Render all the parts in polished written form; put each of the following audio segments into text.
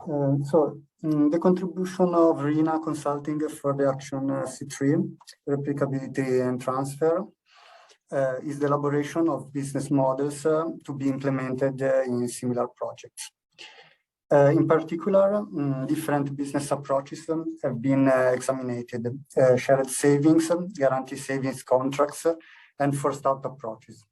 The contribution of RINA Consulting for the action C3, replicability and transfer, is the elaboration of business models to be implemented in similar projects. In particular, different business approaches have been examined, shared savings, guarantee savings contracts, and forced-out approaches.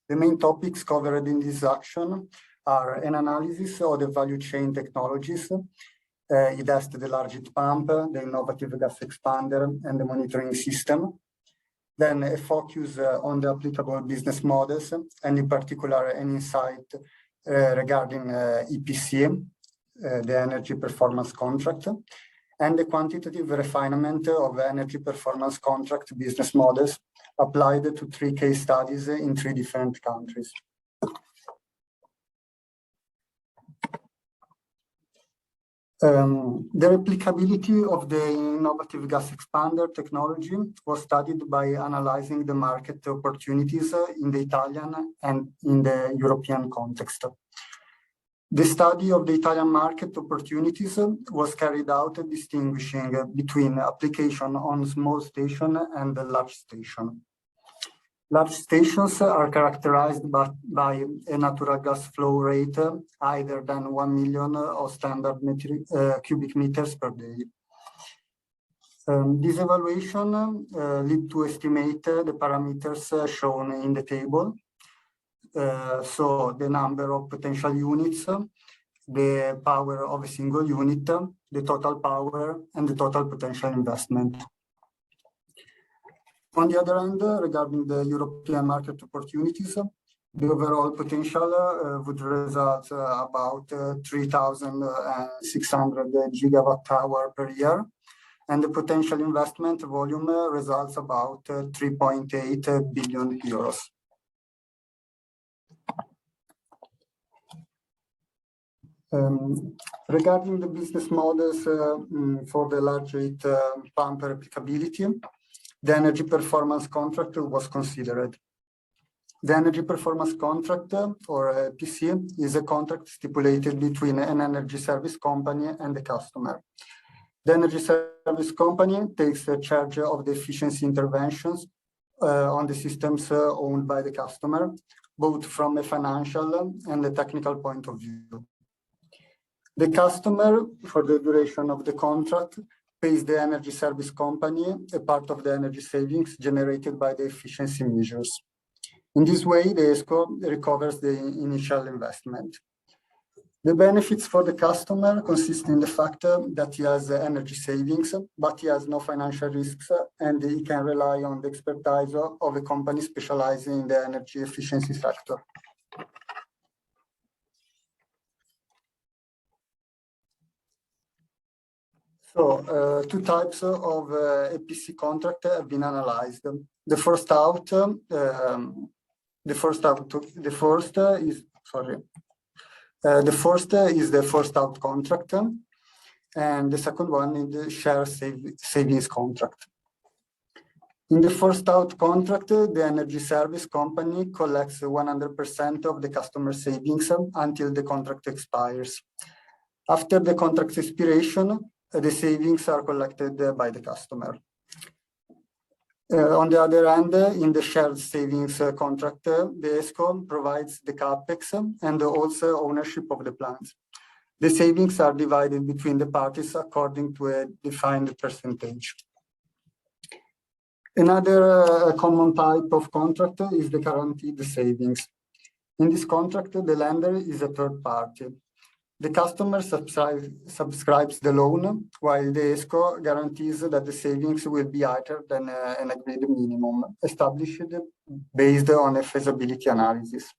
The main topics covered in this action are an analysis of the value chain technologies. It has the large heat pump, the innovative gas expander, and the monitoring system. Then a focus on the applicable business models, and in particular an insight regarding EPC, the energy performance contract, and the quantitative refinement of energy performance contract business models applied to 3 case studies in 3 different countries. The replicability of the innovative gas expander technology was studied by analyzing the market opportunities in the Italian and in the European context. The study of the Italian market opportunities was carried out distinguishing between application on small station and large station. Large stations are characterized by a natural gas flow rate higher than 1 million of standard cubic meters per day. This evaluation led to estimate the parameters shown in the table. So the number of potential units, the power of a single unit, the total power, and the total potential investment. On the other hand, regarding the European market opportunities, the overall potential would result about 3,600 gigawatt-hour per year, and the potential investment volume results about 3.8 billion euros. Regarding the business models for the large heat pump replicability, the energy performance contract was considered. The energy performance contract, or PC, is a contract stipulated between an energy service company and the customer. The energy service company takes charge of the efficiency interventions on the systems owned by the customer, both from a financial and a technical point of view. The customer, for the duration of the contract, pays the energy service company a part of the energy savings generated by the efficiency measures. In this way, the ESCO recovers the initial investment. The benefits for the customer consist in the fact that he has energy savings, but he has no financial risks, and he can rely on the expertise of a company specializing in the energy efficiency sector. So, 2 types of EPC contract have been analyzed. The first is the forced out contract, and the second one is the share savings contract. In the forced out contract, the energy service company collects 100% of the customer savings until the contract expires. After the contract expiration, the savings are collected by the customer. On the other hand, in the shared savings contract, the ESCO provides the CAPEX and also ownership of the plant. The savings are divided between the parties according to a defined percentage. Another common type of contract is the guaranteed savings. In this contract, the lender is a third party. The customer subscribes the loan, while the ESCO guarantees that the savings will be higher than an agreed minimum, established based on a feasibility analysis.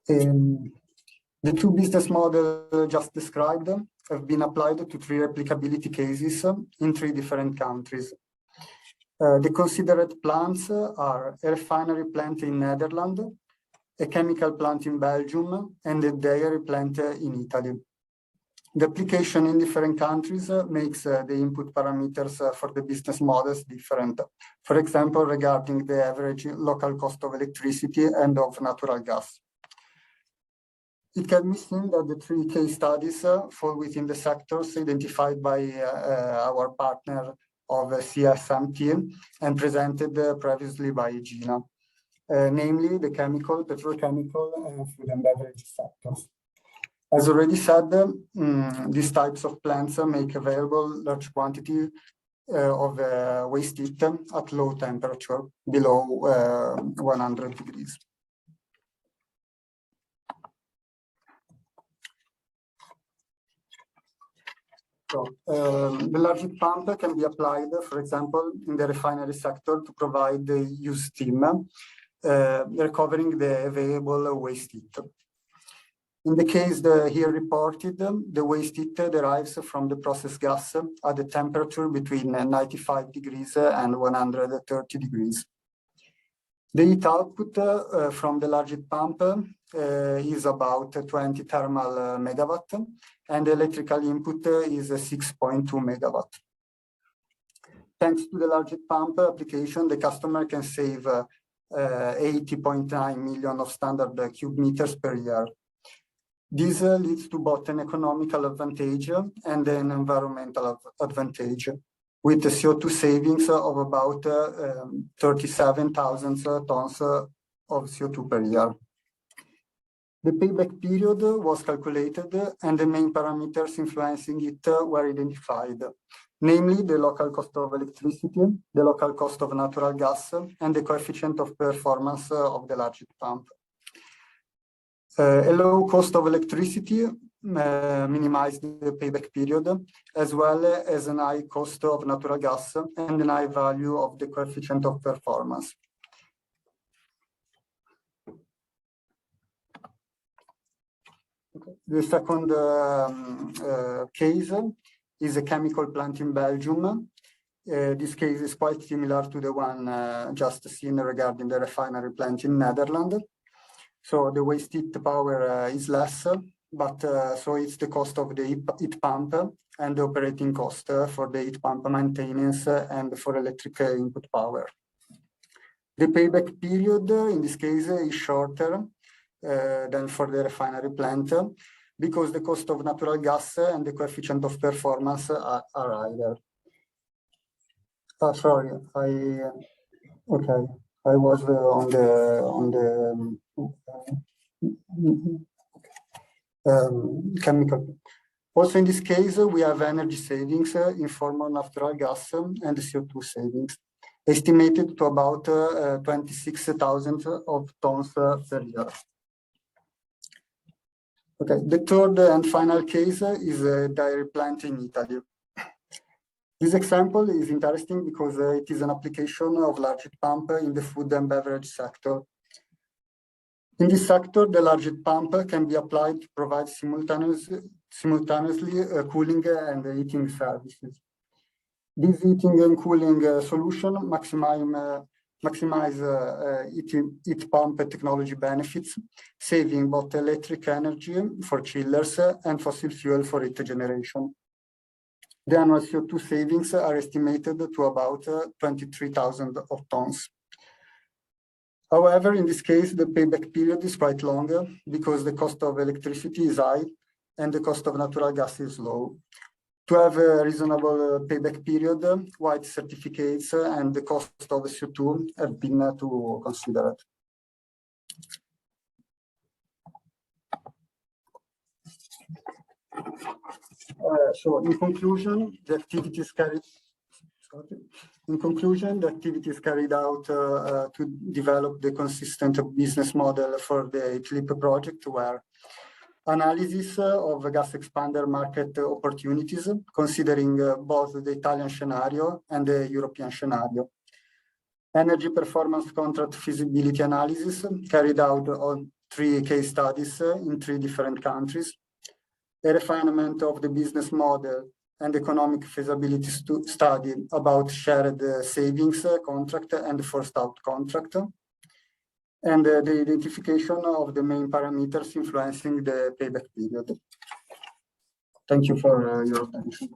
The 2 business models just described have been applied to 3 replicability cases in 3 different countries. The considered plants are a refinery plant in Netherlands, a chemical plant in Belgium, and a dairy plant in Italy. The application in different countries makes the input parameters for the business models different. For example, regarding the average local cost of electricity and of natural gas. It can be seen that the 3 case studies fall within the sectors identified by our partner of CSMT and presented previously by Gina, namely the chemical, petrochemical, and food and beverage sectors. As already said, these types of plants make available large quantity of waste heat at low temperature, below 100 degrees. So, the large heat pump can be applied, for example, in the refinery sector to provide the used steam, recovering the available waste heat. In the case here reported, the waste heat derives from the process gas at a temperature between 95 degrees and 130 degrees. The heat output from the large heat pump is about 20 thermal megawatt, and the electrical input is 6.2 megawatt. Thanks to the large heat pump application, the customer can save 80.9 million of standard cube meters per year. This leads to both an economical advantage and an environmental advantage, with the CO2 savings of about 37,000 tons of CO2 per year. The payback period was calculated and the main parameters influencing it were identified, namely the local cost of electricity, the local cost of natural gas, and the coefficient of performance of the large heat pump. A low cost of electricity minimized the payback period, as well as a high cost of natural gas and a high value of the coefficient of performance. The second case is a chemical plant in Belgium. This case is quite similar to the one just seen regarding the refinery plant in Netherlands. So the waste heat power is less, but so it's the cost of the heat pump and the operating cost for the heat pump maintenance and for electric input power. The payback period in this case is shorter than for the refinery plant because the cost of natural gas and the coefficient of performance are higher. Sorry, okay. I was on the chemical. Also, in this case, we have energy savings in form of natural gas and CO2 savings, estimated to about 26,000 of tons per year. Okay, the third and final case is a dairy plant in Italy. This example is interesting because it is an application of large heat pump in the food and beverage sector. In this sector, the large heat pump can be applied to provide simultaneously cooling and heating services. This heating and cooling solution maximize heat pump technology benefits, saving both electric energy for chillers and fossil fuel for heat generation. The annual CO2 savings are estimated to about 23,000 of tons. However, in this case, the payback period is quite longer because the cost of electricity is high and the cost of natural gas is low. To have a reasonable payback period, white certificates and the cost of CO2 have been to consider it. So, in conclusion, the activities carried out to develop the consistent business model for the HEATLEAP project were analysis of gas expander market opportunities, considering both the Italian scenario and the European scenario. Energy performance contract feasibility analysis carried out on 3 case studies in 3 different countries. A refinement of the business model and economic feasibility study about shared savings contract and forced out contract, and the identification of the main parameters influencing the payback period. Thank you for your attention.